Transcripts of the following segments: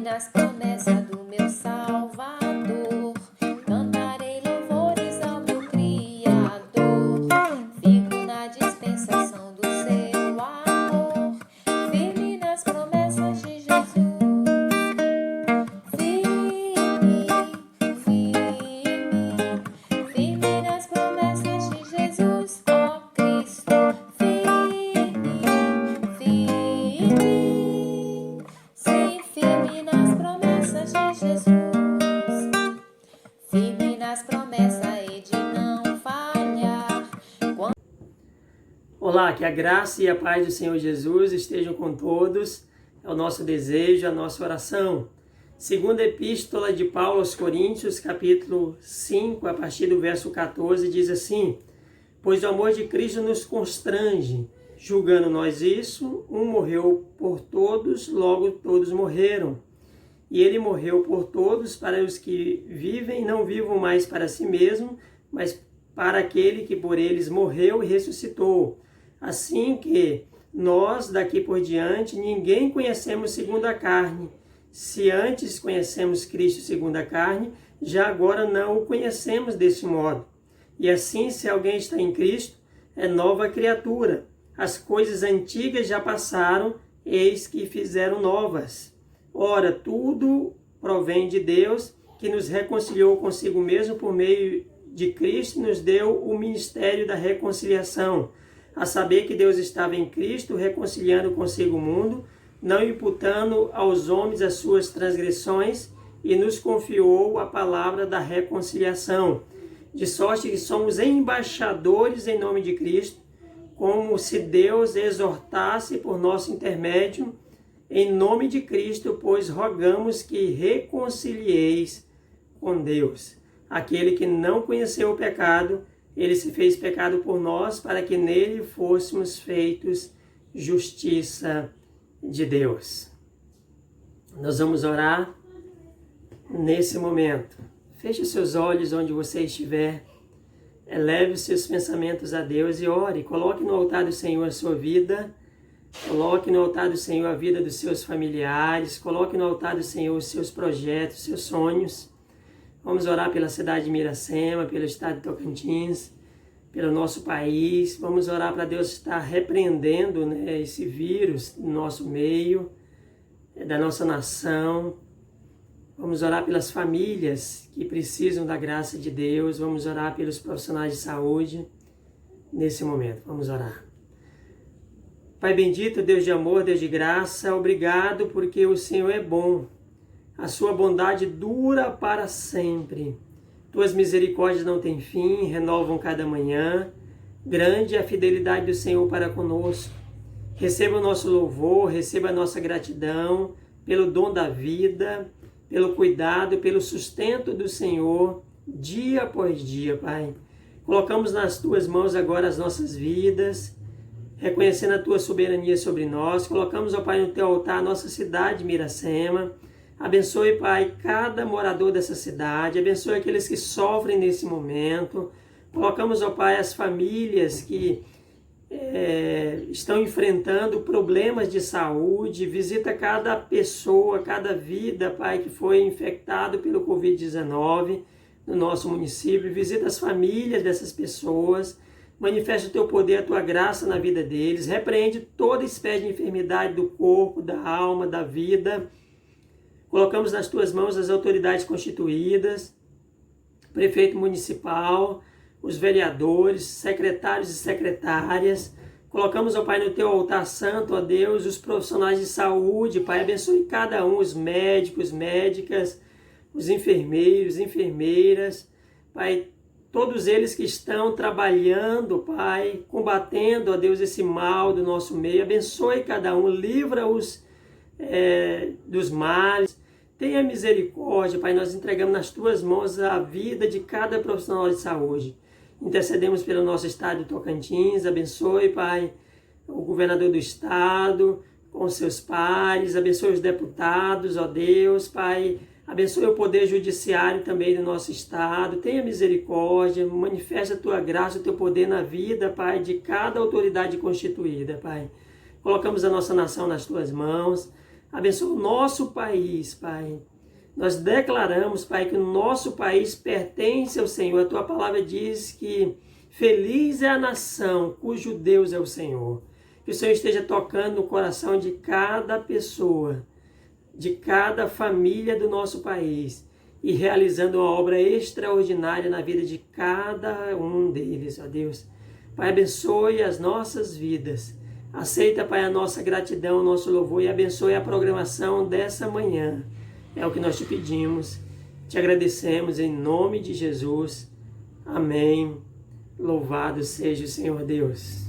nas promessas do meu Salvador. Cantarei louvores ao meu Criador. Fico na dispensação do seu amor, firme nas promessas de Jesus. Firme, firme nas promessas de Jesus, ó Cristo. Firme, sim, firme nas promessas de Jesus. Firme nas promessas e de não falhar. Olá, que a graça e a paz do Senhor Jesus estejam com todos. É o nosso desejo, a nossa oração. Segunda Epístola de Paulo aos Coríntios, capítulo 5, a partir do verso 14, diz assim: Pois o amor de Cristo nos constrange, julgando nós isso, um morreu por todos, logo todos morreram. E ele morreu por todos, para os que vivem, não vivam mais para si mesmo, mas para aquele que por eles morreu e ressuscitou. Assim que nós, daqui por diante, ninguém conhecemos segundo a carne. Se antes conhecemos Cristo segundo a carne, já agora não o conhecemos desse modo. E assim, se alguém está em Cristo, é nova criatura. As coisas antigas já passaram, eis que fizeram novas. Ora, tudo provém de Deus, que nos reconciliou consigo mesmo por meio de Cristo, nos deu o ministério da reconciliação, a saber que Deus estava em Cristo, reconciliando consigo o mundo, não imputando aos homens as suas transgressões, e nos confiou a palavra da reconciliação, de sorte que somos embaixadores em nome de Cristo, como se Deus exortasse por nosso intermédio, em nome de Cristo, pois rogamos que reconcilieis com Deus. Aquele que não conheceu o pecado, ele se fez pecado por nós, para que nele fôssemos feitos justiça de Deus. Nós vamos orar nesse momento. Feche seus olhos onde você estiver. Eleve os seus pensamentos a Deus e ore. Coloque no altar do Senhor a sua vida. Coloque no altar do Senhor a vida dos seus familiares. Coloque no altar do Senhor os seus projetos, os seus sonhos. Vamos orar pela cidade de Miracema, pelo estado de Tocantins, pelo nosso país. Vamos orar para Deus estar repreendendo, esse vírus no nosso meio, da nossa nação. Vamos orar pelas famílias que precisam da graça de Deus. Vamos orar pelos profissionais de saúde nesse momento. Vamos orar. Pai bendito, Deus de amor, Deus de graça, obrigado porque o Senhor é bom. A sua bondade dura para sempre. Tuas misericórdias não têm fim, renovam cada manhã. Grande é a fidelidade do Senhor para conosco. Receba o nosso louvor, receba a nossa gratidão pelo dom da vida, pelo cuidado, pelo sustento do Senhor, dia após dia, Pai. Colocamos nas Tuas mãos agora as nossas vidas, reconhecendo a Tua soberania sobre nós. Colocamos, ó Pai, no Teu altar a nossa cidade, Miracema. Abençoe, Pai, cada morador dessa cidade. Abençoe aqueles que sofrem nesse momento. Colocamos, ó Pai, as famílias que estão enfrentando problemas de saúde. Visita cada pessoa, cada vida, Pai, que foi infectado pelo Covid-19 no nosso município. Visita as famílias dessas pessoas. Manifesta o Teu poder, a Tua graça na vida deles. Repreende toda espécie de enfermidade do corpo, da alma, da vida. Colocamos nas Tuas mãos as autoridades constituídas, prefeito municipal, os vereadores, secretários e secretárias. Colocamos, ó Pai, no Teu altar santo, ó Deus, os profissionais de saúde. Pai, abençoe cada um, os médicos, médicas, os enfermeiros, enfermeiras. Pai, todos eles que estão trabalhando, Pai, combatendo, ó Deus, esse mal do nosso meio. Abençoe cada um, livra-os dos males. Tenha misericórdia, Pai. Nós entregamos nas Tuas mãos a vida de cada profissional de saúde. Intercedemos pelo nosso estado de Tocantins. Abençoe, Pai, o governador do estado, com seus pares. Abençoe os deputados, ó Deus, Pai. Abençoe o poder judiciário também do nosso estado. Tenha misericórdia, manifesta a Tua graça, o Teu poder na vida, Pai, de cada autoridade constituída, Pai. Colocamos a nossa nação nas Tuas mãos. Abençoa o nosso país, Pai. Nós declaramos, Pai, que o nosso país pertence ao Senhor. A Tua palavra diz que feliz é a nação cujo Deus é o Senhor. Que o Senhor esteja tocando no coração de cada pessoa, de cada família do nosso país e realizando uma obra extraordinária na vida de cada um deles, ó Deus. Pai, abençoe as nossas vidas. Aceita, Pai, a nossa gratidão, o nosso louvor e abençoe a programação dessa manhã. É o que nós te pedimos, te agradecemos em nome de Jesus. Amém. Louvado seja o Senhor Deus.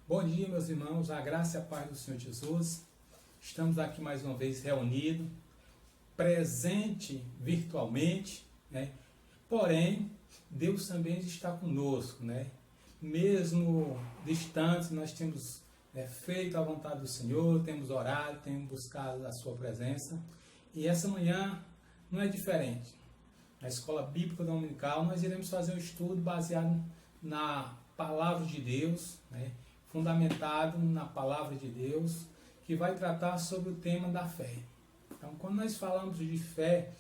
Bom dia, meus irmãos, a graça e a paz do Senhor Jesus. Estamos aqui mais uma vez reunidos, presente virtualmente, né? Porém, Deus também está conosco, né? Mesmo distantes, nós temos feito a vontade do Senhor, temos orado, temos buscado a sua presença. E essa manhã não é diferente. Na Escola Bíblica Dominical, nós iremos fazer um estudo baseado na Palavra de Deus, né? Fundamentado na Palavra de Deus, que vai tratar sobre o tema da fé. Então, quando nós falamos de fé,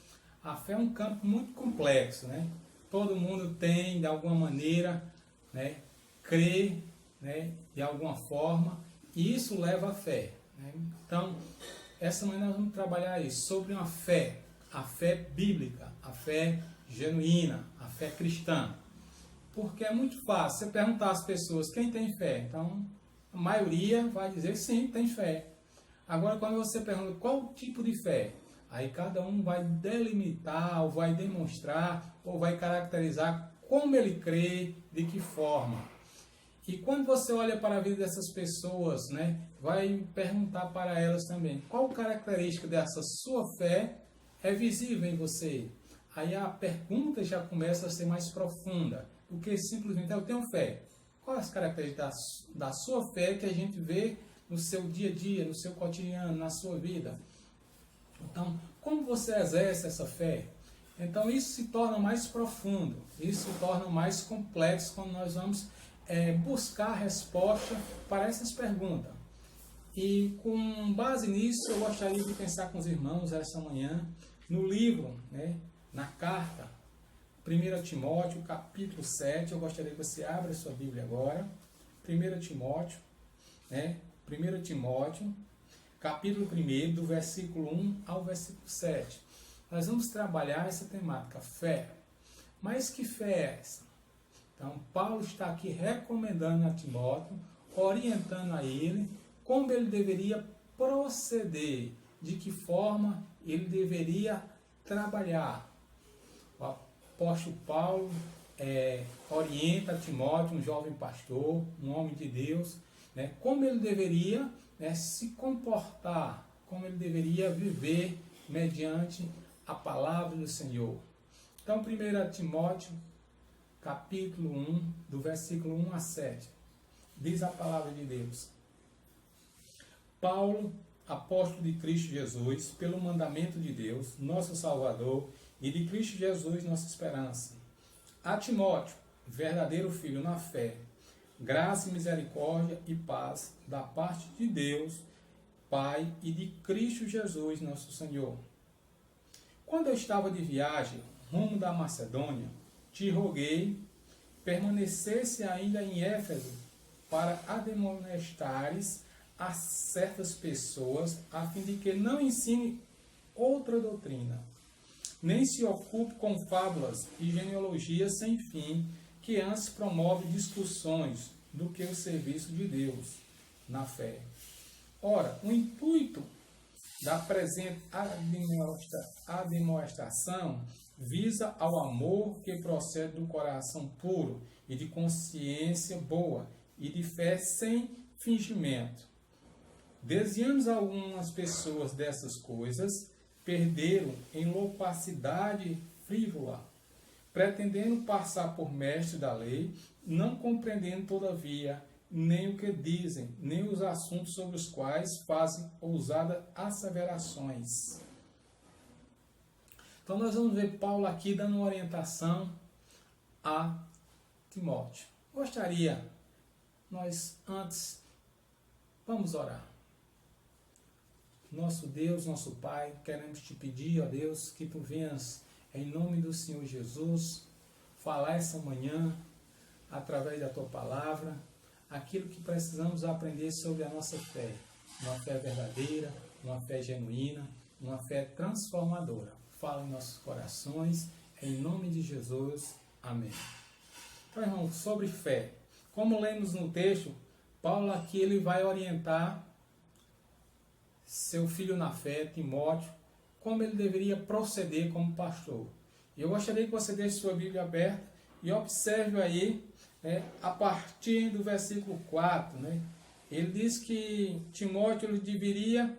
a fé é um campo muito complexo, né? Todo mundo tem, de alguma maneira, né, crê, né, de alguma forma, e isso leva à fé, né? Então, essa manhã nós vamos trabalhar isso, sobre uma fé, a fé bíblica, a fé genuína, a fé cristã. Porque é muito fácil você perguntar às pessoas quem tem fé. Então, a maioria vai dizer sim, tem fé. Agora, quando você pergunta qual tipo de fé, aí cada um vai delimitar, ou vai demonstrar, ou vai caracterizar como ele crê, de que forma. E quando você olha para a vida dessas pessoas, né, vai perguntar para elas também, qual característica dessa sua fé é visível em você? Aí a pergunta já começa a ser mais profunda. Porque simplesmente eu tenho fé. Quais as características da sua fé que a gente vê no seu dia a dia, no seu cotidiano, na sua vida. Então, como você exerce essa fé? Então, isso se torna mais profundo, isso se torna mais complexo quando nós vamos buscar a resposta para essas perguntas. E com base nisso, eu gostaria de pensar com os irmãos essa manhã no livro, né, na carta, 1 Timóteo, capítulo 7. Eu gostaria que você abra a sua Bíblia agora. 1 Timóteo, né, 1 Timóteo, capítulo 1, do versículo 1 ao versículo 7. Nós vamos trabalhar essa temática, fé. Mas que fé é essa? Então, Paulo está aqui recomendando a Timóteo, orientando a ele, como ele deveria proceder, de que forma ele deveria trabalhar. O apóstolo Paulo orienta a Timóteo, um jovem pastor, um homem de Deus, né, como ele deveria se comportar, como ele deveria viver mediante a palavra do Senhor. Então, 1 Timóteo, capítulo 1, do versículo 1 a 7, diz a palavra de Deus: Paulo, apóstolo de Cristo Jesus, pelo mandamento de Deus, nosso Salvador, e de Cristo Jesus, nossa esperança. A Timóteo, verdadeiro filho na fé, graça e misericórdia e paz da parte de Deus, Pai, e de Cristo Jesus, nosso Senhor. Quando eu estava de viagem, rumo da Macedônia, te roguei, permanecesse ainda em Éfeso, para admoestares a certas pessoas, a fim de que não ensine outra doutrina, nem se ocupe com fábulas e genealogias sem fim, que antes promove discussões do que o serviço de Deus na fé. Ora, o intuito da presente admoestação visa ao amor que procede do coração puro e de consciência boa e de fé sem fingimento. Desviando algumas pessoas dessas coisas, perderam em loquacidade frívola, pretendendo passar por mestre da lei, não compreendendo, todavia, nem o que dizem, nem os assuntos sobre os quais fazem ousadas asseverações. Então, nós vamos ver Paulo aqui dando uma orientação a Timóteo. Gostaria, nós antes, vamos orar. Nosso Deus, nosso Pai, queremos te pedir, ó Deus, que tu venhas, em nome do Senhor Jesus, falar essa manhã, através da tua palavra, aquilo que precisamos aprender sobre a nossa fé. Uma fé verdadeira, uma fé genuína, uma fé transformadora. Fala em nossos corações, em nome de Jesus. Amém. Então, irmão, sobre fé. Como lemos no texto, Paulo aqui ele vai orientar seu filho na fé, Timóteo, como ele deveria proceder como pastor. E eu gostaria que você deixe sua Bíblia aberta e observe aí, a partir do versículo 4, ele diz que Timóteo ele deveria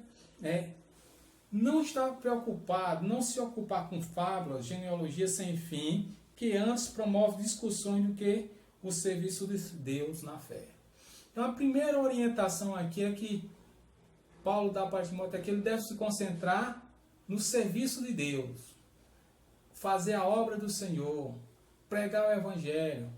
não estar preocupado, não se ocupar com fábulas, genealogias sem fim, que antes promove discussões do que o serviço de Deus na fé. Então a primeira orientação aqui é que Paulo dá para Timóteo que ele deve se concentrar no serviço de Deus, fazer a obra do Senhor, pregar o Evangelho,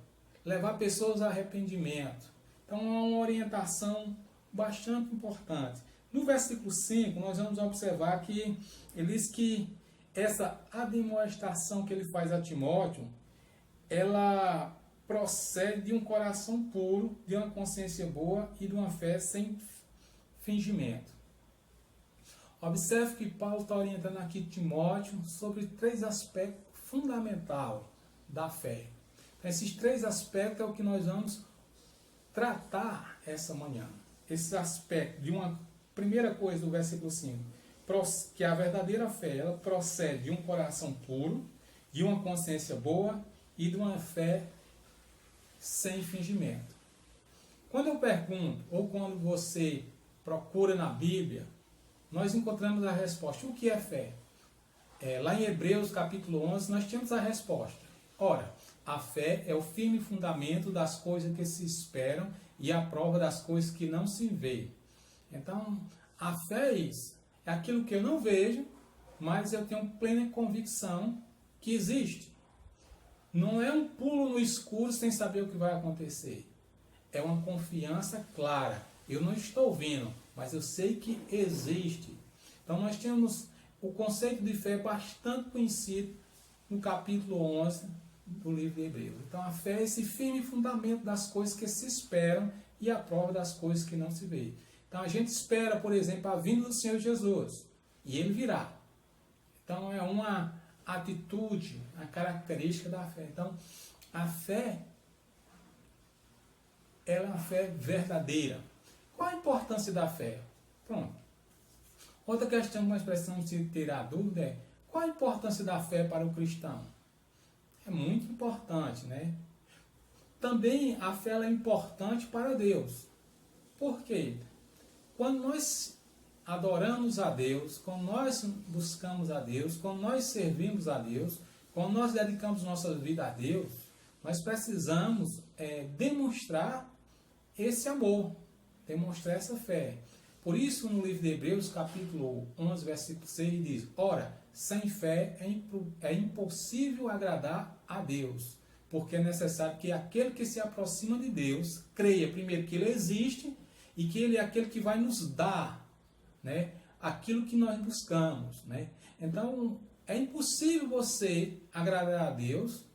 levar pessoas ao arrependimento. Então é uma orientação bastante importante. No versículo 5, nós vamos observar que ele diz que essa admoestação que ele faz a Timóteo, ela procede de um coração puro, de uma consciência boa e de uma fé sem fingimento. Observe que Paulo está orientando aqui Timóteo sobre 3 aspectos fundamentais da fé. Esses 3 aspectos é o que nós vamos tratar essa manhã. Esses aspectos de uma primeira coisa do versículo 5, que a verdadeira fé ela procede de um coração puro, de uma consciência boa e de uma fé sem fingimento. Quando eu pergunto, ou quando você procura na Bíblia, nós encontramos a resposta. O que é fé? Lá em Hebreus capítulo 11, nós temos a resposta. Ora, a fé é o firme fundamento das coisas que se esperam e a prova das coisas que não se vê. Então, a fé é isso. É aquilo que eu não vejo, mas eu tenho plena convicção que existe. Não é um pulo no escuro sem saber o que vai acontecer. É uma confiança clara. Eu não estou vendo, mas eu sei que existe. Então nós temos o conceito de fé bastante conhecido no capítulo 11 do livro de Hebreus. Então a fé é esse firme fundamento das coisas que se esperam e a prova das coisas que não se vê. Então a gente espera, por exemplo, a vinda do Senhor Jesus. E Ele virá. Então é uma atitude, a característica da fé. Então a fé, ela é uma fé verdadeira. Qual a importância da fé? Pronto. Outra questão que nós precisamos ter a dúvida é: qual a importância da fé para o cristão? É muito importante, né? Também a fé é importante para Deus. Por quê? Quando nós adoramos a Deus, quando nós buscamos a Deus, quando nós servimos a Deus, quando nós dedicamos nossa vida a Deus, nós precisamos demonstrar esse amor, demonstrar essa fé. Por isso, no livro de Hebreus, capítulo 11, versículo 6, diz: ora, sem fé é impossível agradar a Deus, porque é necessário que aquele que se aproxima de Deus creia, primeiro, que Ele existe e que Ele é aquele que vai nos dar, né, aquilo que nós buscamos. Né? Então, é impossível você agradar a Deus,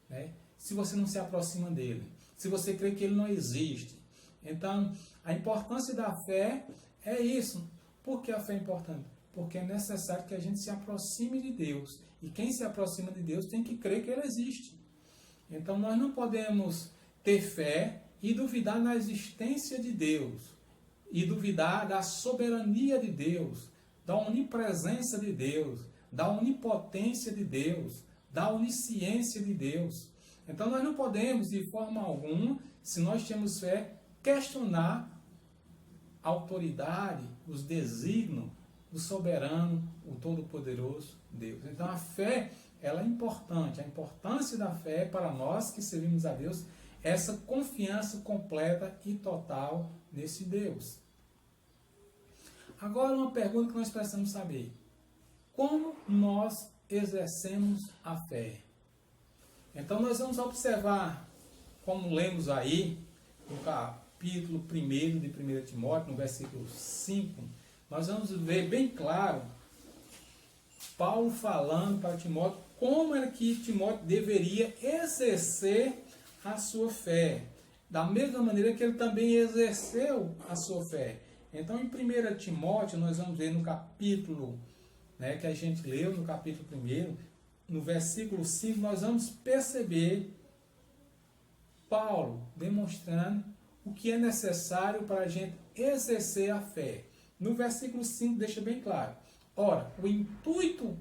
né, se você não se aproxima dEle, se você crê que Ele não existe. Então, a importância da fé é isso. Por que a fé é importante? Porque é necessário que a gente se aproxime de Deus. E quem se aproxima de Deus tem que crer que Ele existe. Então nós não podemos ter fé e duvidar da existência de Deus. E duvidar da soberania de Deus, da onipresença de Deus, da onipotência de Deus, da onisciência de Deus. Então nós não podemos, de forma alguma, se nós temos fé, questionar a autoridade, os desígnios do soberano, o todo-poderoso Deus. Então a fé, ela é importante. A importância da fé para nós que servimos a Deus é essa confiança completa e total nesse Deus. Agora uma pergunta que nós precisamos saber: como nós exercemos a fé? Então nós vamos observar, como lemos aí, no capítulo 1 de 1 Timóteo, no versículo 5, nós vamos ver bem claro Paulo falando para Timóteo como é que Timóteo deveria exercer a sua fé, da mesma maneira que ele também exerceu a sua fé. Então, em 1 Timóteo, nós vamos ver no capítulo, né, que a gente leu, no capítulo 1, no versículo 5, nós vamos perceber Paulo demonstrando o que é necessário para a gente exercer a fé. No versículo 5 deixa bem claro: ora, o intuito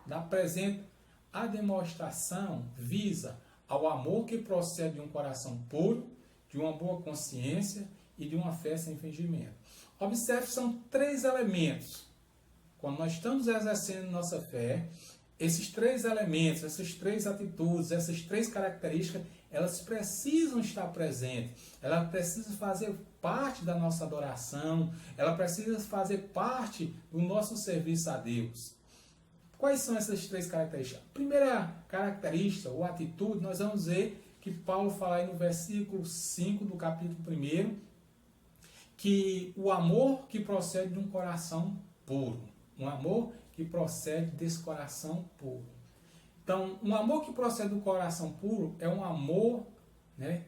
da presente demonstração visa ao amor que procede de um coração puro, de uma boa consciência e de uma fé sem fingimento. Observe, são 3 elementos. Quando nós estamos exercendo nossa fé, esses 3 elementos, essas 3 atitudes, essas 3 características, elas precisam estar presentes. Ela precisa fazer parte da nossa adoração. Ela precisa fazer parte do nosso serviço a Deus. Quais são essas 3 características? A primeira característica, ou atitude, nós vamos ver que Paulo fala aí no versículo 5 do capítulo 1, que o amor que procede de um coração puro. Um amor que procede desse coração puro. Então, um amor que procede do coração puro é um amor, né,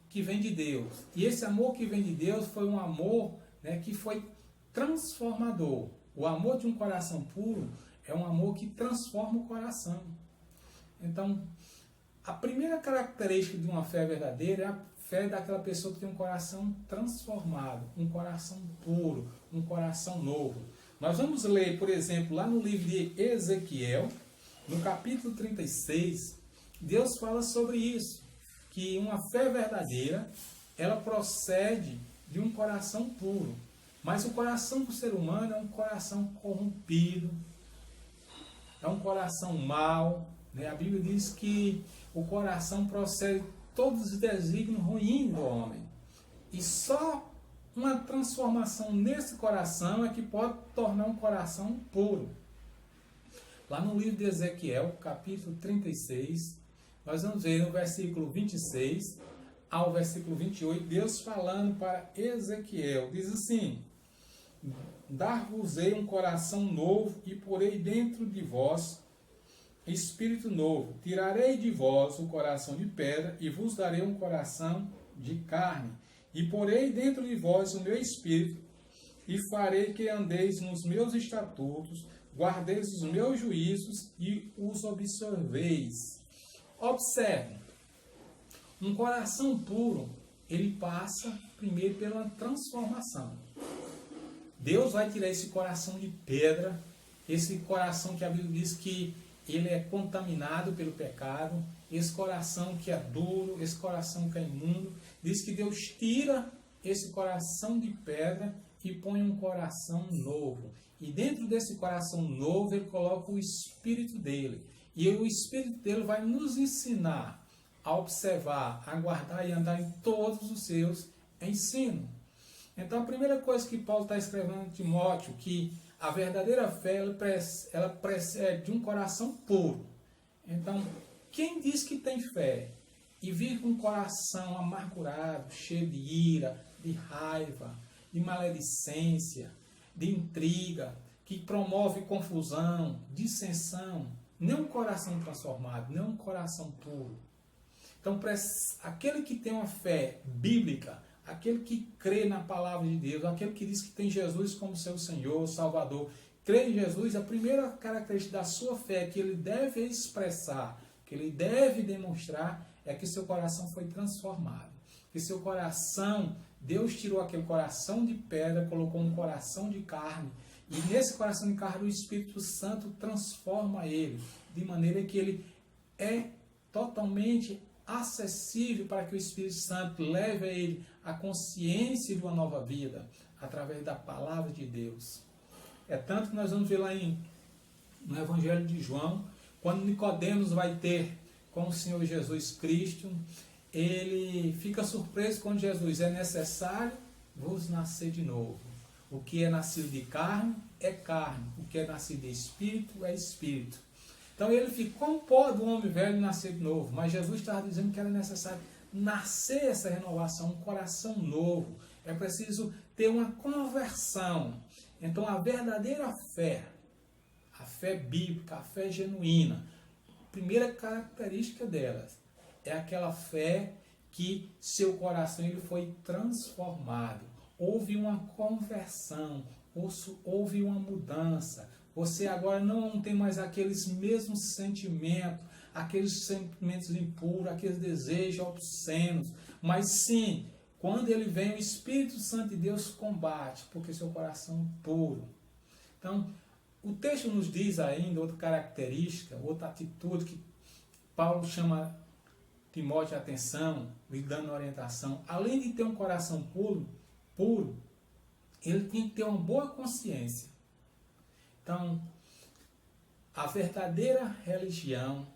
que vem de Deus. E esse amor que vem de Deus foi um amor, né, que foi transformador. O amor de um coração puro é um amor que transforma o coração. Então, a primeira característica de uma fé verdadeira é a fé daquela pessoa que tem um coração transformado, um coração puro, um coração novo. Nós vamos ler, por exemplo, lá no livro de Ezequiel, no capítulo 36, Deus fala sobre isso, que uma fé verdadeira, ela procede de um coração puro. Mas o coração do ser humano é um coração corrompido, é um coração mau, né? A Bíblia diz que o coração procede de todos os desígnios ruins do homem. E só uma transformação nesse coração é que pode tornar um coração puro. Lá no livro de Ezequiel, capítulo 36, nós vamos ver no versículo 26 ao versículo 28, Deus falando para Ezequiel, diz assim: dar-vos-ei um coração novo e porei dentro de vós espírito novo. Tirarei de vós o coração de pedra e vos darei um coração de carne. E porei dentro de vós o meu espírito e farei que andeis nos meus estatutos, guardeis os meus juízos e os observeis. Observe, um coração puro, ele passa primeiro pela transformação. Deus vai tirar esse coração de pedra, esse coração que a Bíblia diz que ele é contaminado pelo pecado, esse coração que é duro, esse coração que é imundo. Diz que Deus tira esse coração de pedra e põe um coração novo. E dentro desse coração novo, ele coloca o Espírito dele. E o Espírito dele vai nos ensinar a observar, a guardar e andar em todos os seus ensinos. Então, a primeira coisa que Paulo está escrevendo em Timóteo, que a verdadeira fé, ela precede de um coração puro. Então, quem diz que tem fé e vive com um coração amargurado, cheio de ira, de raiva, de maledicência, de intriga, que promove confusão, dissensão, nem um coração transformado, nem um coração puro. Então, aquele que tem uma fé bíblica, aquele que crê na palavra de Deus, aquele que diz que tem Jesus como seu Senhor, Salvador, crê em Jesus, a primeira característica da sua fé que ele deve expressar, que ele deve demonstrar, é que seu coração foi transformado. Que seu coração, Deus tirou aquele coração de pedra, colocou um coração de carne, e nesse coração de carne o Espírito Santo transforma ele, de maneira que ele é totalmente acessível para que o Espírito Santo leve a ele a consciência de uma nova vida, através da palavra de Deus. É tanto que nós vamos ver lá no Evangelho de João, quando Nicodemos vai ter com o Senhor Jesus Cristo, ele fica surpreso quando Jesus é necessário vos nascer de novo. O que é nascido de carne é carne, o que é nascido de espírito é espírito. Então ele fica, como pode o homem velho nascer de novo? Mas Jesus estava dizendo que era necessário nascer essa renovação, um coração novo. É preciso ter uma conversão. Então a verdadeira fé, a fé bíblica, a fé genuína, a primeira característica delas é aquela fé que seu coração ele foi transformado. Houve uma conversão, houve uma mudança. Você agora não tem mais aqueles mesmos sentimentos, aqueles sentimentos impuros, aqueles desejos obscenos. Mas sim, quando ele vem, o Espírito Santo de Deus combate, porque seu coração é puro. Então, o texto nos diz ainda outra característica, outra atitude que Paulo chama Timóteo a atenção, lhe dando orientação. Além de ter um coração puro, ele tem que ter uma boa consciência. Então, a verdadeira religião,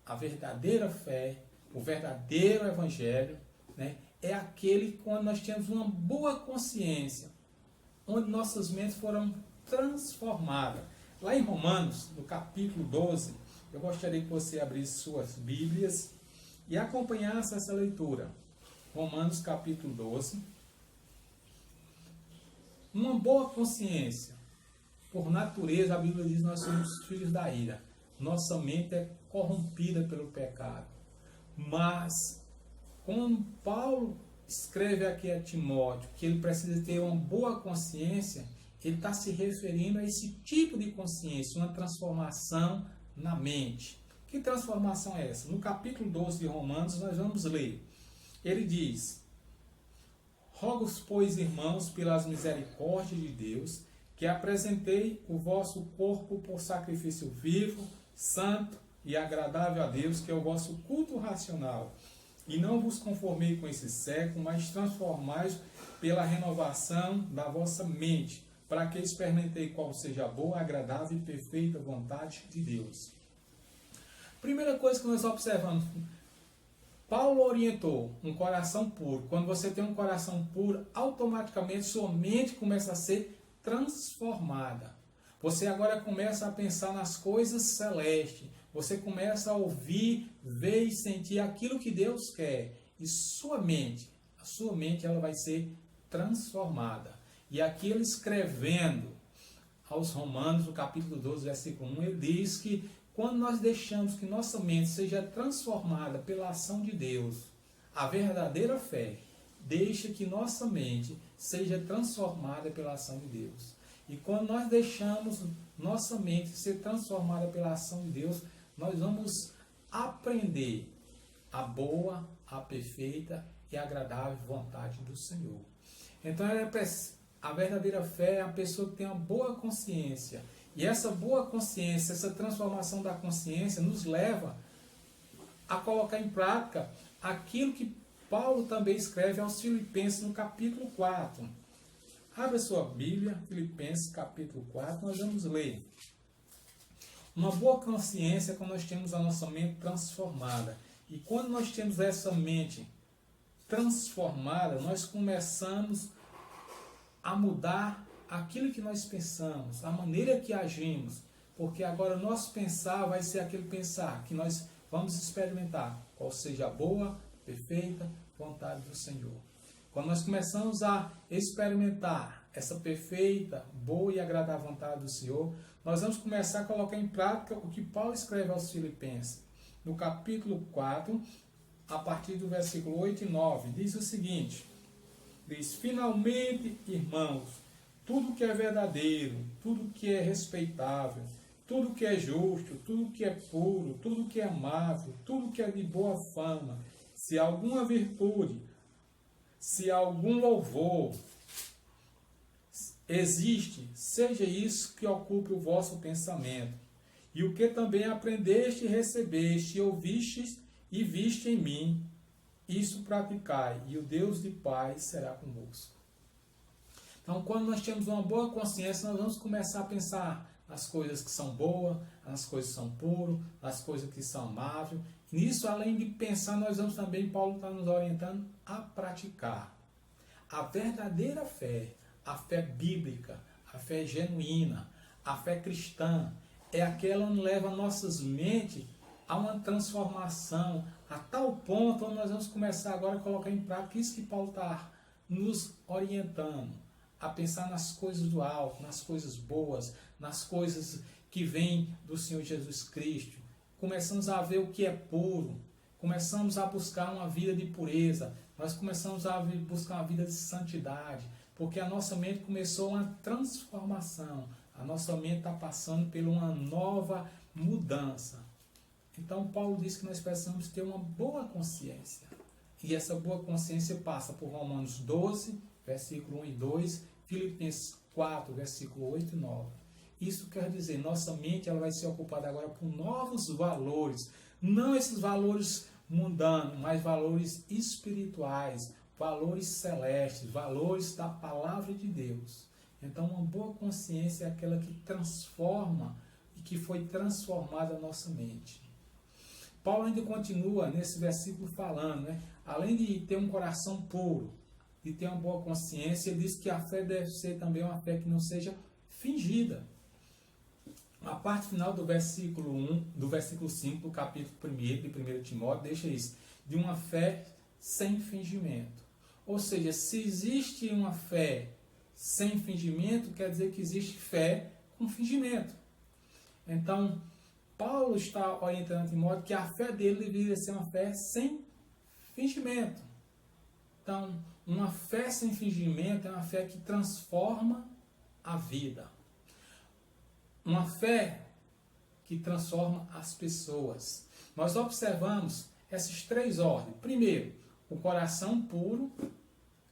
a verdadeira fé, o verdadeiro evangelho, né, é aquele quando nós temos uma boa consciência, onde nossas mentes foram transformadas. Lá em Romanos, no capítulo 12, eu gostaria que você abrisse suas Bíblias e acompanhasse essa leitura. Romanos capítulo 12. Uma boa consciência. Por natureza, a Bíblia diz que nós somos filhos da ira. Nossa mente é corrompida pelo pecado. Mas, quando Paulo escreve aqui a Timóteo que ele precisa ter uma boa consciência, ele está se referindo a esse tipo de consciência, uma transformação na mente. Que transformação é essa? No capítulo 12 de Romanos, nós vamos ler. Ele diz: rogo-vos, pois, irmãos, pelas misericórdias de Deus, que apresentei o vosso corpo por sacrifício vivo, santo e agradável a Deus, que é o vosso culto racional. E não vos conformei com esse século, mas transformai-vos pela renovação da vossa mente, para que experimentei qual seja a boa, agradável e perfeita vontade de Deus. Primeira coisa que nós observamos, Paulo orientou um coração puro. Quando você tem um coração puro, automaticamente sua mente começa a ser transformada. Você agora começa a pensar nas coisas celestes. Você começa a ouvir, ver e sentir aquilo que Deus quer. E a sua mente ela vai ser transformada. E aqui ele escrevendo aos Romanos, no capítulo 12, versículo 1, ele diz que quando nós deixamos que nossa mente seja transformada pela ação de Deus, a verdadeira fé deixa que nossa mente seja transformada pela ação de Deus. E quando nós deixamos nossa mente ser transformada pela ação de Deus, nós vamos aprender a boa, a perfeita e agradável vontade do Senhor. Então, a verdadeira fé é a pessoa que tem uma boa consciência. E essa boa consciência, essa transformação da consciência nos leva a colocar em prática aquilo que Paulo também escreve aos Filipenses no capítulo 4. Abra sua Bíblia, Filipenses capítulo 4, nós vamos ler. Uma boa consciência é quando nós temos a nossa mente transformada. E quando nós temos essa mente transformada, nós começamos a mudar aquilo que nós pensamos, a maneira que agimos, porque agora o nosso pensar vai ser aquele pensar que nós vamos experimentar, qual seja a boa, perfeita vontade do Senhor. Quando nós começamos a experimentar essa perfeita, boa e agradável vontade do Senhor, nós vamos começar a colocar em prática o que Paulo escreve aos Filipenses. No capítulo 4, a partir do versículo 8 e 9, diz o seguinte, diz, finalmente, irmãos, tudo que é verdadeiro, tudo que é respeitável, tudo que é justo, tudo que é puro, tudo que é amável, tudo que é de boa fama, se alguma virtude, se algum louvor existe, seja isso que ocupe o vosso pensamento. E o que também aprendeste, recebeste, e ouvistes e viste em mim, isso praticai, e o Deus de paz será convosco. Então, quando nós temos uma boa consciência, nós vamos começar a pensar nas coisas que são boas, nas coisas que são puras, nas coisas que são amáveis. Nisso, além de pensar, nós vamos também, Paulo está nos orientando a praticar. A verdadeira fé, a fé bíblica, a fé genuína, a fé cristã, é aquela que leva nossas mentes a uma transformação, a tal ponto onde nós vamos começar agora a colocar em prática isso que Paulo está nos orientando, a pensar nas coisas do alto, nas coisas boas, nas coisas que vêm do Senhor Jesus Cristo. Começamos a ver o que é puro, começamos a buscar uma vida de pureza, nós começamos a buscar uma vida de santidade, porque a nossa mente começou uma transformação, a nossa mente está passando por uma nova mudança. Então, Paulo diz que nós precisamos ter uma boa consciência. E essa boa consciência passa por Romanos 12, versículo 1 e 2, Filipenses 4, versículo 8 e 9. Isso quer dizer, nossa mente ela vai ser ocupada agora por novos valores. Não esses valores mundanos, mas valores espirituais, valores celestes, valores da palavra de Deus. Então, uma boa consciência é aquela que transforma e que foi transformada a nossa mente. Paulo ainda continua nesse versículo falando, né? Além de ter um coração puro, de ter uma boa consciência, ele diz que a fé deve ser também uma fé que não seja fingida. A parte final do versículo 1, do versículo 5 do capítulo 1 de 1 Timóteo, deixa isso, de uma fé sem fingimento. Ou seja, se existe uma fé sem fingimento, quer dizer que existe fé com fingimento. Então, Paulo está orientando Timóteo que a fé dele deveria ser uma fé sem fingimento. Então, uma fé sem fingimento é uma fé que transforma a vida. Uma fé que transforma as pessoas. Nós observamos essas três ordens. Primeiro, o coração puro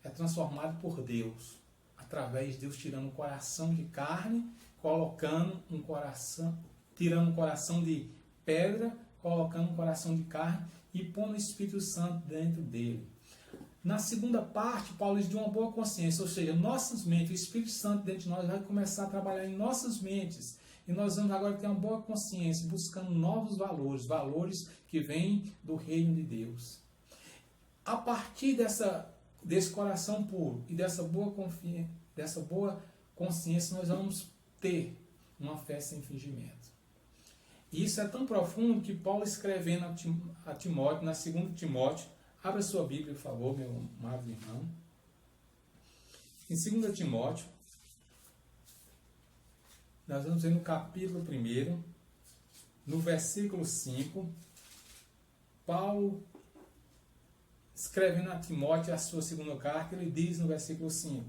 é transformado por Deus. Através de Deus tirando um coração de carne, colocando um coração, tirando um coração de pedra, colocando um coração de carne e pondo o Espírito Santo dentro dele. Na segunda parte, Paulo diz de uma boa consciência, ou seja, nossas mentes, o Espírito Santo dentro de nós vai começar a trabalhar em nossas mentes. E nós vamos agora ter uma boa consciência, buscando novos valores, valores que vêm do reino de Deus. a partir desse coração puro e dessa boa consciência, nós vamos ter uma fé sem fingimento. E isso é tão profundo que Paulo, escrevendo a Timóteo, na 2 Timóteo, abra sua Bíblia, por favor, meu amado irmão. Em 2 Timóteo, nós vamos ver no capítulo 1, no versículo 5, Paulo, escrevendo a Timóteo a sua segunda carta, ele diz no versículo 5: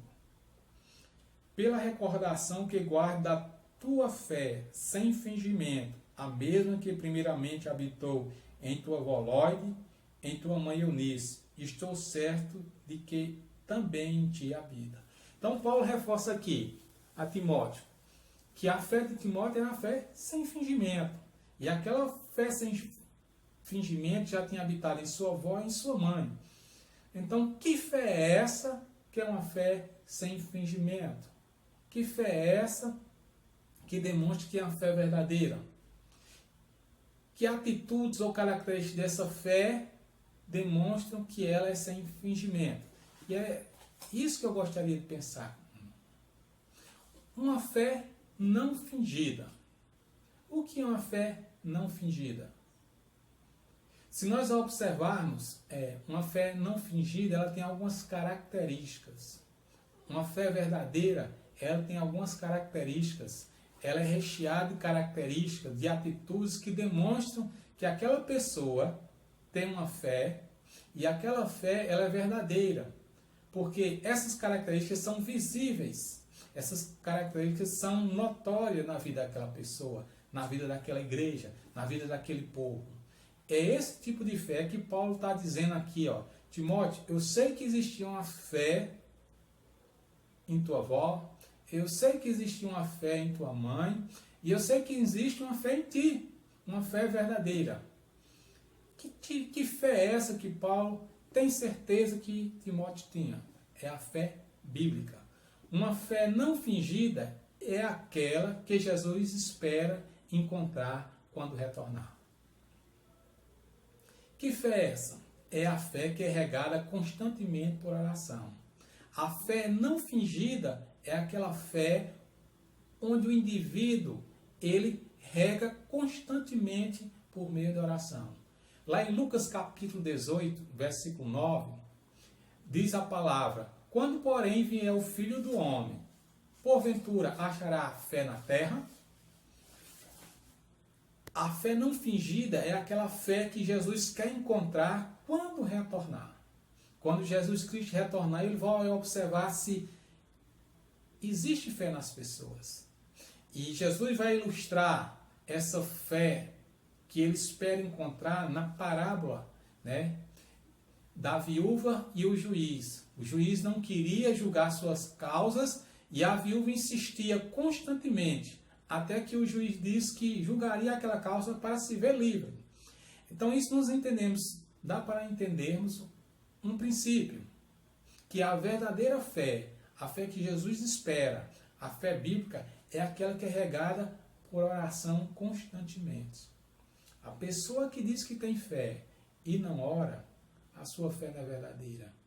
pela recordação que guardo da tua fé sem fingimento, a mesma que primeiramente habitou em tua avó, em tua mãe Eunice, estou certo de que também em ti habita. Então Paulo reforça aqui a Timóteo que a fé de Timóteo era uma fé sem fingimento. E aquela fé sem fingimento já tinha habitado em sua avó e em sua mãe. Então, que fé é essa que é uma fé sem fingimento? Que fé é essa que demonstra que é uma fé verdadeira? Que atitudes ou características dessa fé demonstram que ela é sem fingimento? E é isso que eu gostaria de pensar. Uma fé não fingida. O que é uma fé não fingida? Se nós observarmos, uma fé não fingida, ela tem algumas características. Uma fé verdadeira, ela tem algumas características. Ela é recheada de características, de atitudes que demonstram que aquela pessoa tem uma fé e aquela fé ela é verdadeira. Porque essas características são visíveis. Essas características são notórias na vida daquela pessoa, na vida daquela igreja, na vida daquele povo. É esse tipo de fé que Paulo está dizendo aqui, ó. Timóteo, eu sei que existia uma fé em tua avó, eu sei que existia uma fé em tua mãe, e eu sei que existe uma fé em ti, uma fé verdadeira. Que fé é essa que Paulo tem certeza que Timóteo tinha? É a fé bíblica. Uma fé não fingida é aquela que Jesus espera encontrar quando retornar. Que fé é essa? É a fé que é regada constantemente por oração. A fé não fingida é aquela fé onde o indivíduo ele rega constantemente por meio da oração. Lá em Lucas capítulo 18, versículo 9, diz a palavra: quando, porém, vier o Filho do Homem, porventura achará fé na terra? A fé não fingida é aquela fé que Jesus quer encontrar quando retornar. Quando Jesus Cristo retornar, ele vai observar se existe fé nas pessoas. E Jesus vai ilustrar essa fé que ele espera encontrar na parábola, né, da viúva e o juiz. O juiz não queria julgar suas causas e a viúva insistia constantemente, até que o juiz disse que julgaria aquela causa para se ver livre. Então isso nós entendemos, dá para entendermos um princípio, que a verdadeira fé, a fé que Jesus espera, a fé bíblica, é aquela que é regada por oração constantemente. A pessoa que diz que tem fé e não ora, a sua fé não é verdadeira.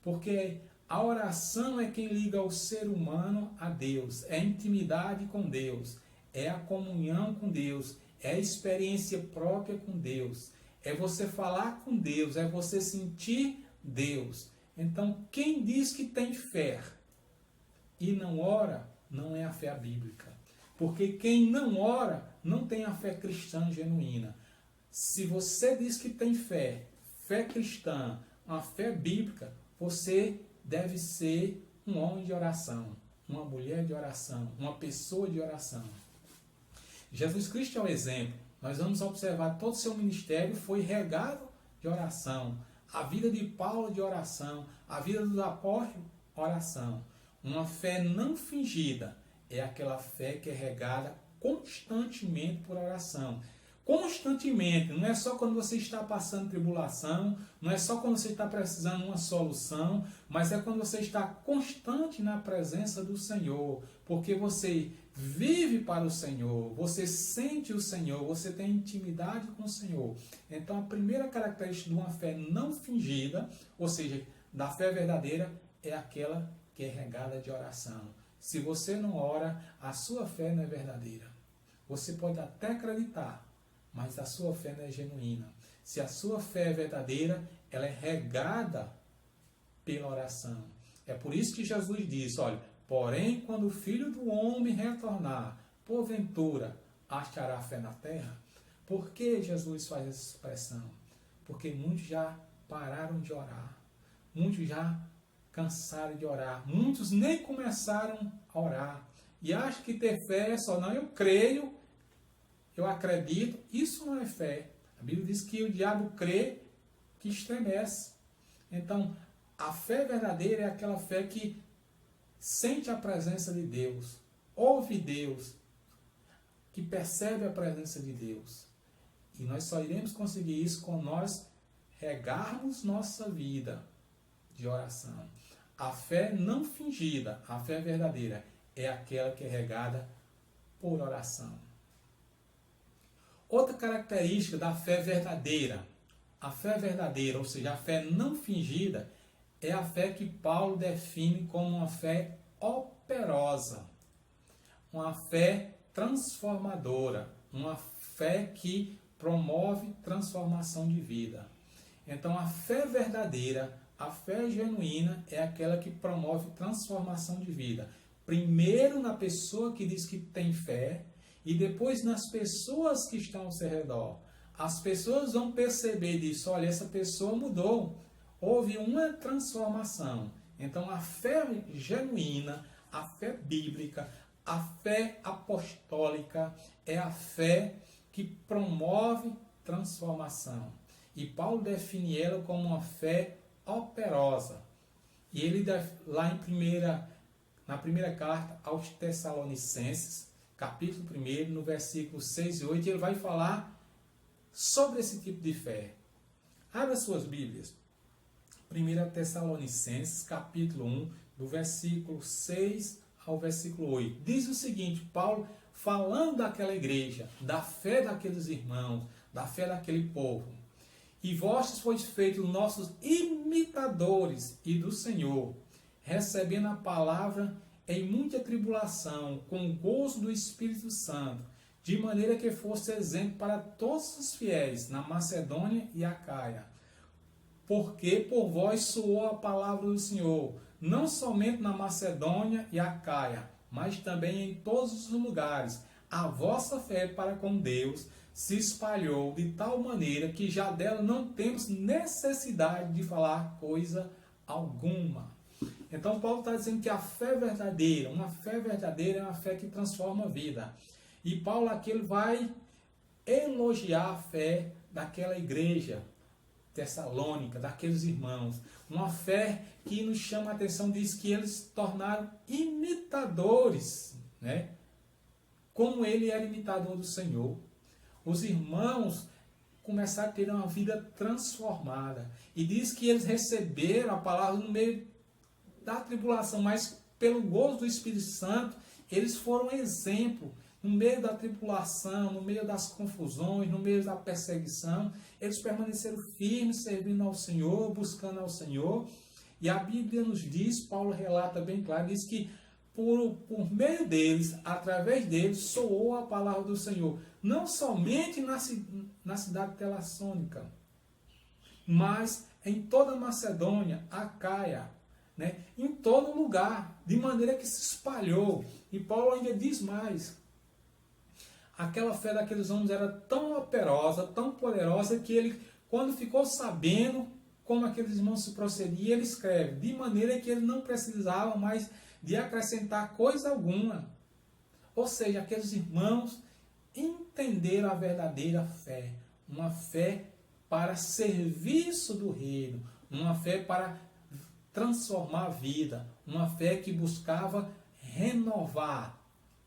Porque a oração é quem liga o ser humano a Deus, é a intimidade com Deus, é a comunhão com Deus, é a experiência própria com Deus, é você falar com Deus, é você sentir Deus. Então, quem diz que tem fé e não ora, não é a fé bíblica. Porque quem não ora, não tem a fé cristã genuína. Se você diz que tem fé, fé cristã, uma fé bíblica, você deve ser um homem de oração, uma mulher de oração, uma pessoa de oração. Jesus Cristo é o exemplo. Nós vamos observar todo o seu ministério foi regado de oração. A vida de Paulo de oração, a vida dos apóstolos, oração. Uma fé não fingida é aquela fé que é regada constantemente por oração. constantemente, não é só quando você está passando tribulação, não é só quando você está precisando de uma solução, mas é quando você está constante na presença do Senhor, porque você vive para o Senhor, você sente o Senhor, você tem intimidade com o Senhor. Então a primeira característica de uma fé não fingida, ou seja, da fé verdadeira, é aquela que é regada de oração. Se você não ora, a sua fé não é verdadeira. Você pode até acreditar, mas a sua fé não é genuína. Se a sua fé é verdadeira, ela é regada pela oração. É por isso que Jesus diz, olha, porém, quando o Filho do Homem retornar, porventura, achará fé na terra? Por que Jesus faz essa expressão? Porque muitos já pararam de orar. Muitos já cansaram de orar. Muitos nem começaram a orar. E acham que ter fé é só, não, eu creio, eu acredito, isso não é fé. A Bíblia diz que o diabo crê que estremece. Então, a fé verdadeira é aquela fé que sente a presença de Deus, ouve Deus, que percebe a presença de Deus. E nós só iremos conseguir isso quando nós regarmos nossa vida de oração. A fé não fingida, a fé verdadeira, é aquela que é regada por oração. Outra característica da fé verdadeira, ou seja, a fé não fingida, é a fé que Paulo define como uma fé operosa, uma fé transformadora, uma fé que promove transformação de vida. Então, a fé verdadeira, a fé genuína é aquela que promove transformação de vida. Primeiro na pessoa que diz que tem fé e depois nas pessoas que estão ao seu redor. As pessoas vão perceber disso, olha, essa pessoa mudou, houve uma transformação. Então a fé genuína, a fé bíblica, a fé apostólica é a fé que promove transformação. E Paulo define ela como uma fé operosa. E ele, lá na primeira carta aos Tessalonicenses, capítulo 1, no versículo 6 e 8, ele vai falar sobre esse tipo de fé. Abra suas Bíblias. 1 Tessalonicenses, capítulo 1, do versículo 6 ao versículo 8. Diz o seguinte, Paulo falando daquela igreja, da fé daqueles irmãos, da fé daquele povo. E vós sois feitos nossos imitadores e do Senhor, recebendo a palavra em muita tribulação, com o gozo do Espírito Santo, de maneira que fosse exemplo para todos os fiéis na Macedônia e Acaia. Porque por vós soou a palavra do Senhor, não somente na Macedônia e Acaia, mas também em todos os lugares. A vossa fé para com Deus se espalhou de tal maneira que já dela não temos necessidade de falar coisa alguma. Então Paulo está dizendo que a fé verdadeira, uma fé verdadeira é uma fé que transforma a vida. E Paulo aqui ele vai elogiar a fé daquela igreja tessalônica, daqueles irmãos. Uma fé que nos chama a atenção, diz que eles se tornaram imitadores, né? Como ele era imitador do Senhor. Os irmãos começaram a ter uma vida transformada. E diz que eles receberam a palavra no meio da tribulação, mas pelo gozo do Espírito Santo, eles foram exemplo. No meio da tribulação, no meio das confusões, no meio da perseguição, eles permaneceram firmes, servindo ao Senhor, buscando ao Senhor. E a Bíblia nos diz, Paulo relata bem claro, diz que por meio deles, através deles, soou a palavra do Senhor. Não somente na cidade de Telassônica, mas em toda a Macedônia, Acaia, né? Em todo lugar, de maneira que se espalhou. E Paulo ainda diz mais. Aquela fé daqueles homens era tão operosa, tão poderosa, que ele, quando ficou sabendo como aqueles irmãos se procediam, ele escreve, de maneira que ele não precisava mais de acrescentar coisa alguma. Ou seja, aqueles irmãos entenderam a verdadeira fé, uma fé para serviço do reino, uma fé para transformar a vida, uma fé que buscava renovar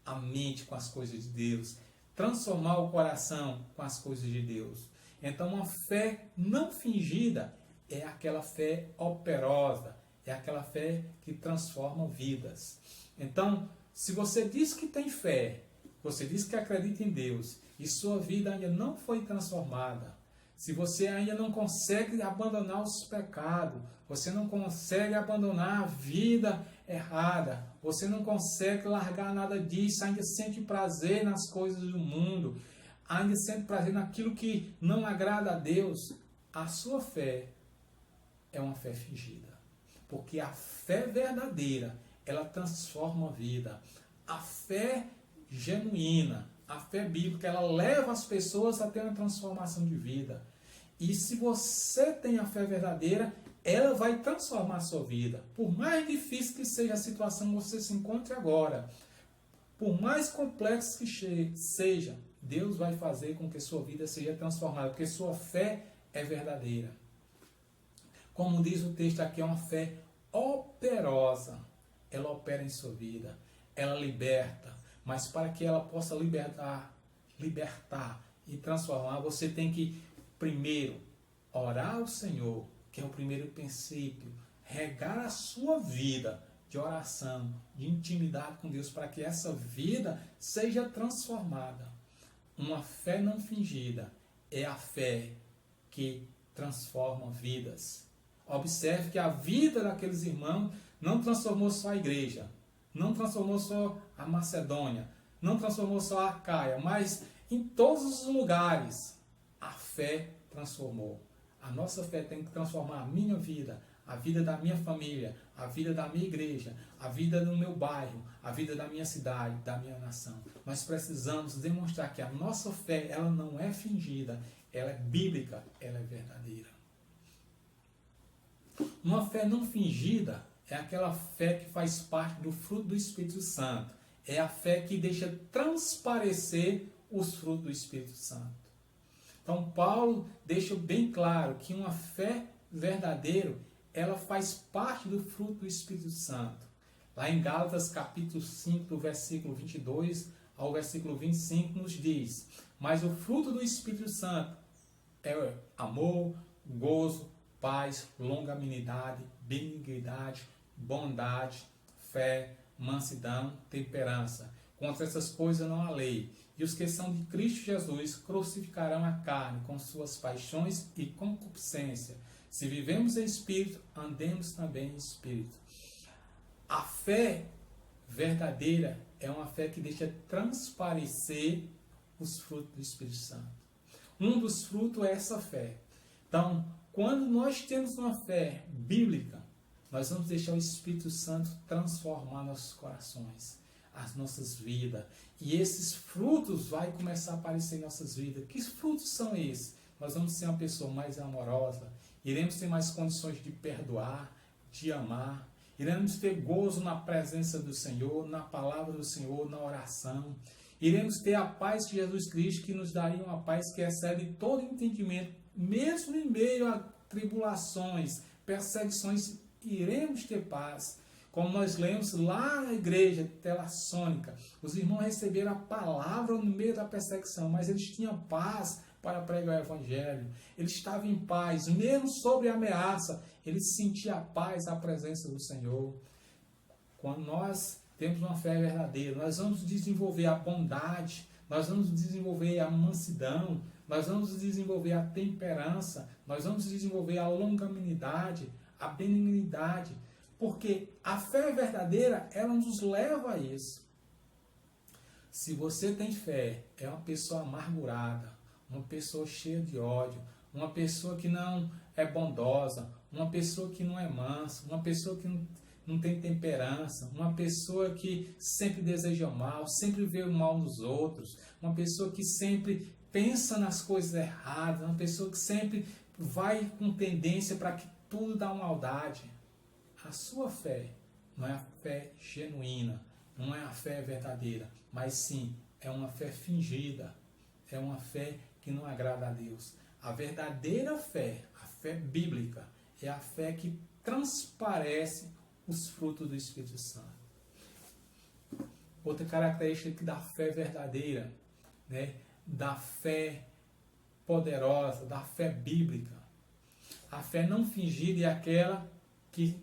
a mente com as coisas de Deus, transformar o coração com as coisas de Deus. Então, uma fé não fingida é aquela fé operosa, é aquela fé que transforma vidas. Então, se você diz que tem fé, você diz que acredita em Deus e sua vida ainda não foi transformada, se você ainda não consegue abandonar os pecados, você não consegue abandonar a vida errada, você não consegue largar nada disso, ainda sente prazer nas coisas do mundo, ainda sente prazer naquilo que não agrada a Deus, a sua fé é uma fé fingida. Porque a fé verdadeira, ela transforma a vida. A fé genuína, a fé bíblica, ela leva as pessoas a ter uma transformação de vida. E se você tem a fé verdadeira, ela vai transformar a sua vida. Por mais difícil que seja a situação que você se encontre agora, por mais complexo que seja, Deus vai fazer com que sua vida seja transformada, porque sua fé é verdadeira. Como diz o texto aqui, é uma fé operosa. Ela opera em sua vida, ela liberta, mas para que ela possa libertar e transformar, você tem que primeiro orar ao Senhor, que é o primeiro princípio, regar a sua vida de oração, de intimidade com Deus, para que essa vida seja transformada. Uma fé não fingida é a fé que transforma vidas. Observe que a vida daqueles irmãos não transformou só a igreja, não transformou só a Macedônia, não transformou só a Acaia, mas em todos os lugares a fé transformou. A nossa fé tem que transformar a minha vida, a vida da minha família, a vida da minha igreja, a vida do meu bairro, a vida da minha cidade, da minha nação. Nós precisamos demonstrar que a nossa fé, ela não é fingida, ela é bíblica, ela é verdadeira. Uma fé não fingida é aquela fé que faz parte do fruto do Espírito Santo. É a fé que deixa transparecer os frutos do Espírito Santo. Então, Paulo deixa bem claro que uma fé verdadeira, ela faz parte do fruto do Espírito Santo. Lá em Gálatas, capítulo 5, do versículo 22 ao versículo 25, nos diz: mas o fruto do Espírito Santo é amor, gozo, paz, longanimidade, benignidade, bondade, fé, mansidão, temperança. Contra essas coisas não há lei. E os que são de Cristo Jesus crucificarão a carne com suas paixões e concupiscência. Se vivemos em espírito, andemos também em espírito. A fé verdadeira é uma fé que deixa transparecer os frutos do Espírito Santo. Um dos frutos é essa fé. Então, quando nós temos uma fé bíblica, nós vamos deixar o Espírito Santo transformar nossos corações, as nossas vidas. E esses frutos vão começar a aparecer em nossas vidas. Que frutos são esses? Nós vamos ser uma pessoa mais amorosa, iremos ter mais condições de perdoar, de amar, iremos ter gozo na presença do Senhor, na palavra do Senhor, na oração. Iremos ter a paz de Jesus Cristo, que nos daria uma paz que excede todo entendimento, mesmo em meio a tribulações, perseguições, iremos ter paz. Como nós lemos lá na igreja telassônica, os irmãos receberam a palavra no meio da perseguição, mas eles tinham paz para pregar o evangelho. Eles estavam em paz, mesmo sobre a ameaça, eles sentiam a paz, a presença do Senhor. Quando nós temos uma fé verdadeira, nós vamos desenvolver a bondade, nós vamos desenvolver a mansidão, nós vamos desenvolver a temperança, nós vamos desenvolver a longanimidade, a benignidade, porque a fé verdadeira, ela nos leva a isso. Se você tem fé, é uma pessoa amargurada, uma pessoa cheia de ódio, uma pessoa que não é bondosa, uma pessoa que não é mansa, uma pessoa que não tem temperança, uma pessoa que sempre deseja o mal, sempre vê o mal nos outros, uma pessoa que sempre pensa nas coisas erradas, uma pessoa que sempre vai com tendência para que tudo dá maldade. A sua fé não é a fé genuína, não é a fé verdadeira, mas sim é uma fé fingida, é uma fé que não agrada a Deus. A verdadeira fé, a fé bíblica, é a fé que transparece os frutos do Espírito Santo. Outra característica da fé verdadeira, né, da fé poderosa, da fé bíblica. A fé não fingida é aquela que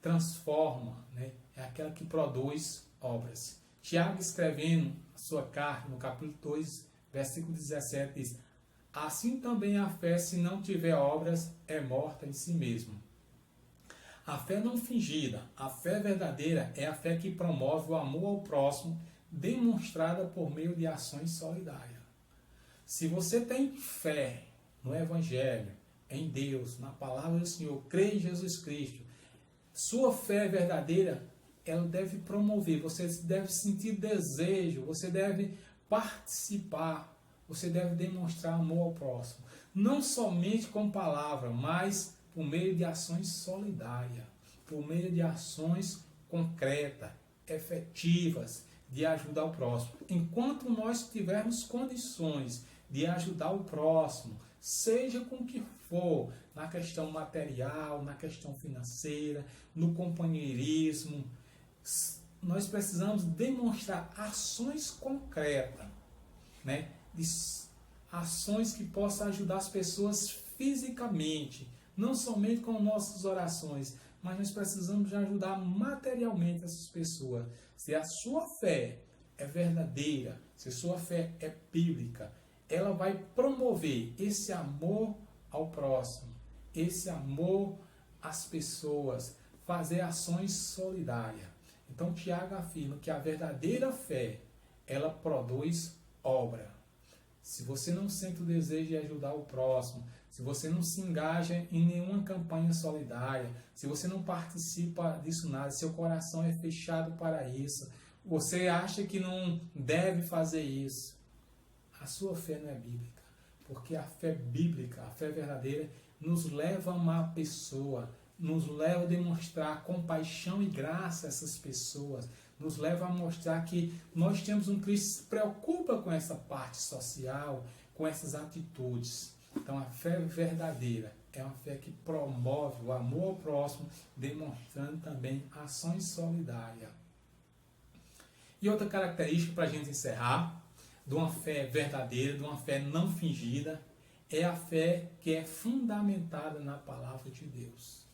transforma, né, é aquela que produz obras. Tiago, escrevendo a sua carta, no capítulo 2, versículo 17, diz: assim também a fé, se não tiver obras, é morta em si mesma. A fé não fingida, a fé verdadeira é a fé que promove o amor ao próximo, demonstrada por meio de ações solidárias. Se você tem fé no Evangelho, em Deus, na palavra do Senhor, crê em Jesus Cristo, sua fé verdadeira, ela deve promover, você deve sentir desejo, você deve participar, você deve demonstrar amor ao próximo. Não somente com palavra, mas por meio de ações solidárias, por meio de ações concretas, efetivas, de ajudar o próximo. Enquanto nós tivermos condições de ajudar o próximo, seja com o que for, na questão material, na questão financeira, no companheirismo, nós precisamos demonstrar ações concretas, né? Ações que possam ajudar as pessoas fisicamente, não somente com nossas orações, mas nós precisamos de ajudar materialmente essas pessoas. Se a sua fé é verdadeira, se a sua fé é bíblica, ela vai promover esse amor ao próximo, esse amor às pessoas, fazer ações solidárias. Então Tiago afirma que a verdadeira fé, ela produz obra. Se você não sente o desejo de ajudar o próximo, se você não se engaja em nenhuma campanha solidária, se você não participa disso nada, seu coração é fechado para isso, você acha que não deve fazer isso, a sua fé não é bíblica. Porque a fé bíblica, a fé verdadeira, nos leva a amar a pessoa, nos leva a demonstrar compaixão e graça a essas pessoas, nos leva a mostrar que nós temos um Cristo que se preocupa com essa parte social, com essas atitudes. Então a fé verdadeira é uma fé que promove o amor ao próximo, demonstrando também ações solidárias. E outra característica para a gente encerrar, de uma fé verdadeira, de uma fé não fingida, é a fé que é fundamentada na palavra de Deus.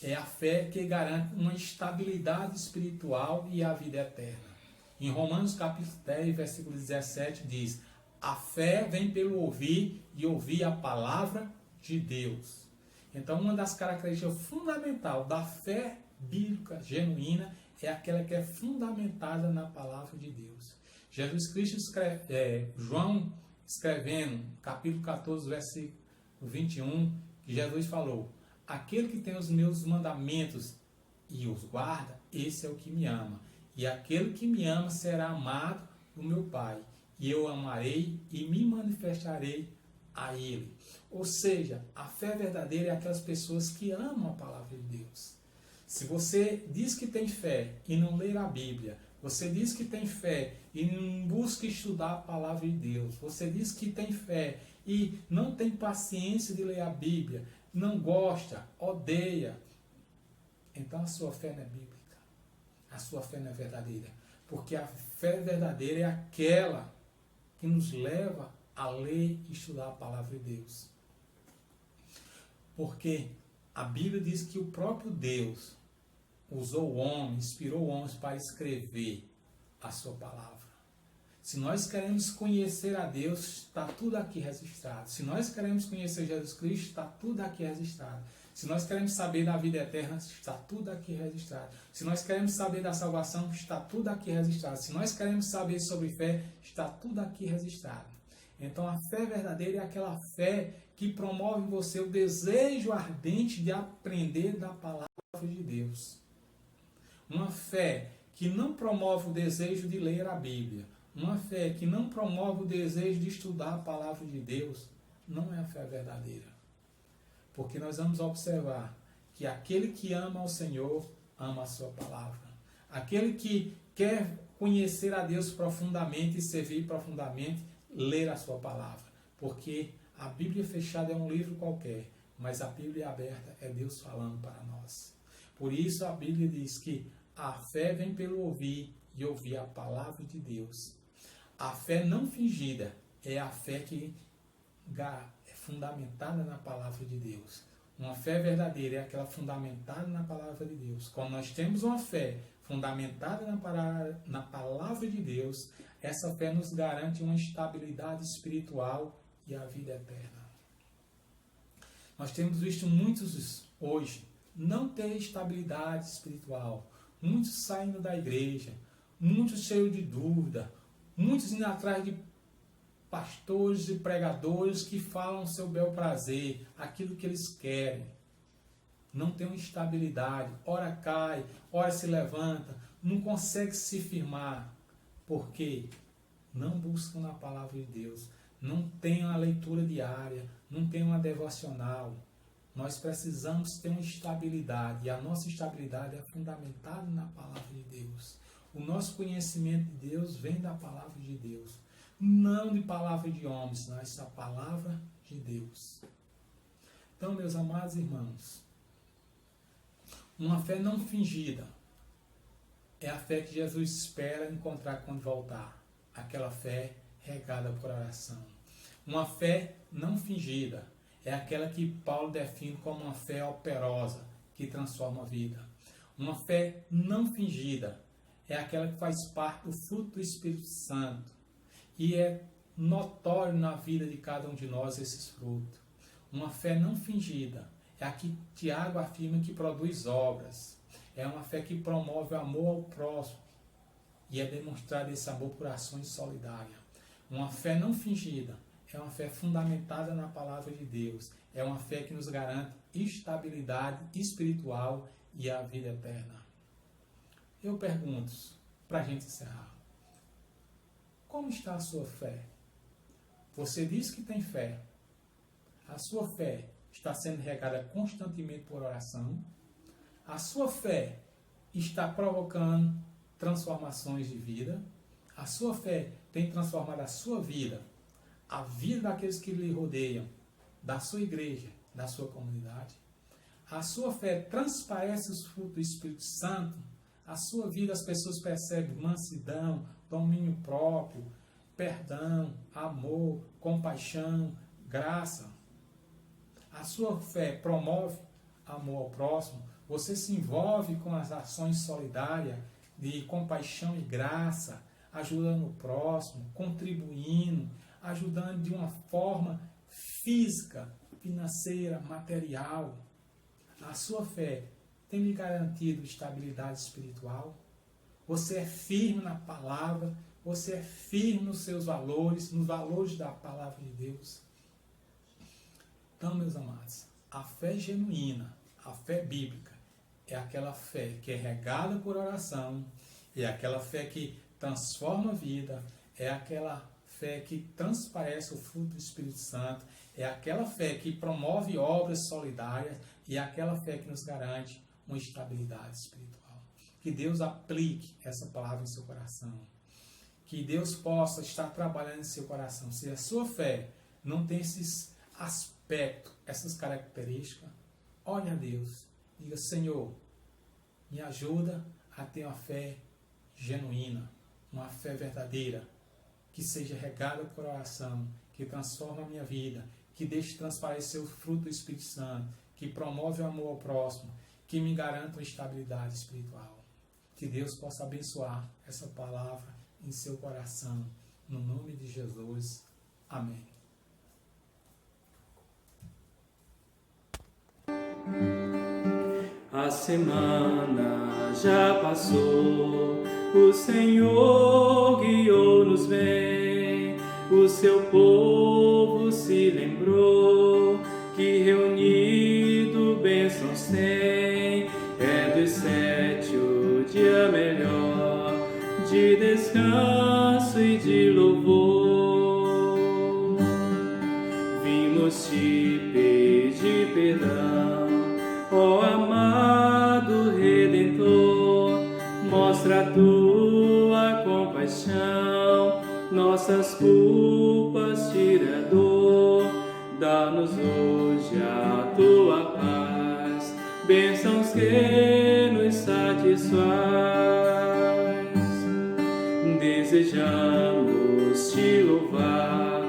É a fé que garante uma estabilidade espiritual e a vida eterna. Em Romanos capítulo 10, versículo 17 diz: a fé vem pelo ouvir e ouvir a palavra de Deus. Então uma das características fundamentais da fé bíblica genuína é aquela que é fundamentada na palavra de Deus. Jesus Cristo João escrevendo, capítulo 14, versículo 21, que Jesus falou: aquele que tem os meus mandamentos e os guarda, esse é o que me ama. E aquele que me ama será amado do meu Pai. E eu amarei e me manifestarei a ele. Ou seja, a fé verdadeira é aquelas pessoas que amam a palavra de Deus. Se você diz que tem fé e não ler a Bíblia, você diz que tem fé e não busca estudar a palavra de Deus, você diz que tem fé e não tem paciência de ler a Bíblia, não gosta, odeia, então a sua fé não é bíblica, a sua fé não é verdadeira, porque a fé verdadeira é aquela que nos leva a ler e estudar a palavra de Deus. Porque a Bíblia diz que o próprio Deus usou o homem, inspirou homens para escrever a sua palavra. Se nós queremos conhecer a Deus, está tudo aqui registrado. Se nós queremos conhecer Jesus Cristo, está tudo aqui registrado. Se nós queremos saber da vida eterna, está tudo aqui registrado. Se nós queremos saber da salvação, está tudo aqui registrado. Se nós queremos saber sobre fé, está tudo aqui registrado. Então a fé verdadeira é aquela fé que promove em você o desejo ardente de aprender da palavra de Deus. Uma fé que não promove o desejo de ler a Bíblia, uma fé que não promove o desejo de estudar a palavra de Deus, não é a fé verdadeira. Porque nós vamos observar que aquele que ama ao Senhor, ama a sua palavra. Aquele que quer conhecer a Deus profundamente e servir profundamente, ler a sua palavra. Porque a Bíblia fechada é um livro qualquer, mas a Bíblia aberta é Deus falando para nós. Por isso a Bíblia diz que a fé vem pelo ouvir e ouvir a palavra de Deus. A fé não fingida é a fé que é fundamentada na palavra de Deus. Uma fé verdadeira é aquela fundamentada na palavra de Deus. Quando nós temos uma fé fundamentada na palavra de Deus, essa fé nos garante uma estabilidade espiritual e a vida eterna. Nós temos visto muitos hoje não ter estabilidade espiritual, muitos saindo da igreja, muitos cheios de dúvida, muitos indo atrás de pastores e pregadores que falam seu bel prazer, aquilo que eles querem. Não tem uma estabilidade, ora cai, ora se levanta, não consegue se firmar, porque não buscam na palavra de Deus, não tem uma leitura diária, não tem uma devocional. Nós precisamos ter uma estabilidade, e a nossa estabilidade é fundamentada na palavra de Deus. O nosso conhecimento de Deus vem da palavra de Deus, não de palavra de homens, mas da palavra de Deus. Então, meus amados irmãos, uma fé não fingida é a fé que Jesus espera encontrar quando voltar. Aquela fé regada por oração. Uma fé não fingida é aquela que Paulo define como uma fé operosa, que transforma a vida. Uma fé não fingida é aquela que faz parte do fruto do Espírito Santo. E é notório na vida de cada um de nós esses frutos. Uma fé não fingida é a que Tiago afirma que produz obras. É uma fé que promove o amor ao próximo. E é demonstrado esse amor por ações solidárias. Uma fé não fingida é uma fé fundamentada na palavra de Deus. É uma fé que nos garante estabilidade espiritual e a vida eterna. Eu pergunto, para a gente encerrar, como está a sua fé? Você diz que tem fé. A sua fé está sendo regada constantemente por oração? A sua fé está provocando transformações de vida? A sua fé tem transformado a sua vida, a vida daqueles que lhe rodeiam, da sua igreja, da sua comunidade? A sua fé transparece os frutos do Espírito Santo? A sua vida, as pessoas percebem mansidão, domínio próprio, perdão, amor, compaixão, graça. A sua fé promove amor ao próximo. Você se envolve com as ações solidárias de compaixão e graça, ajudando o próximo, contribuindo, ajudando de uma forma física, financeira, material. A sua fé tem lhe garantido estabilidade espiritual? Você é firme na palavra? Você é firme nos seus valores, nos valores da palavra de Deus? Então, meus amados, a fé genuína, a fé bíblica, é aquela fé que é regada por oração, é aquela fé que transforma a vida, é aquela fé que transparece o fruto do Espírito Santo, é aquela fé que promove obras solidárias e é aquela fé que nos garante uma estabilidade espiritual. Que Deus aplique essa palavra em seu coração. Que Deus possa estar trabalhando em seu coração. Se a sua fé não tem esses aspectos, essas características, olhe a Deus. Diga, Senhor, me ajuda a ter uma fé genuína, uma fé verdadeira, que seja regada por oração, que transforma a minha vida, que deixe transparecer o fruto do Espírito Santo, que promove o amor ao próximo, que me garanta uma estabilidade espiritual. Que Deus possa abençoar essa palavra em seu coração. No nome de Jesus. Amém. A semana já passou, o Senhor guiou-nos bem, o seu povo se lembrou que reunido bênçãos tem. É dos 7 o dia melhor, de descanso e de louvor. Vimos te pedir perdão, ó amado Redentor, mostra a tua compaixão, nossas culpas tira a dor, dá-nos hoje a tua paz, bênçãos que nos satisfaz. Desejamos queremos te louvar,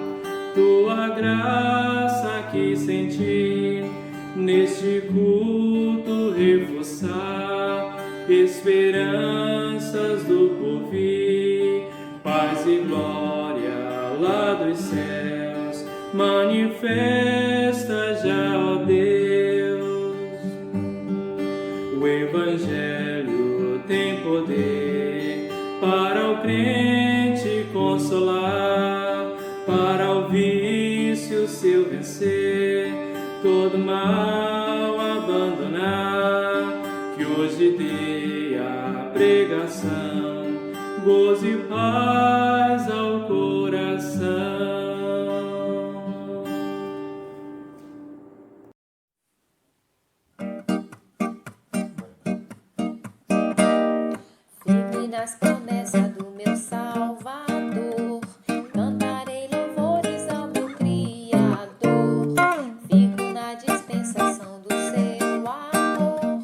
tua graça que senti neste culto reforçar, esperanças do porvir, paz e glória lá dos céus, manifesta já, ó Deus. O Evangelho tem poder para o crente consolar, para o vício seu vencer, todo mal abandonar. Que hoje dê a pregação, gozo e paz ao coração. Firme nas promessas do meu Salvador, cantarei louvores ao meu Criador. Fico na dispensação do seu amor,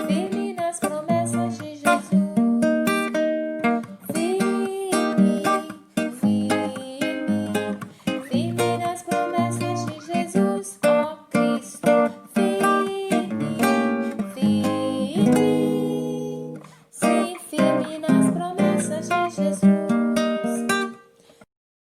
firme nas promessas de Jesus. Firme, firme nas promessas de Jesus, ó Cristo. Firme, sim, firme nas promessas de Jesus.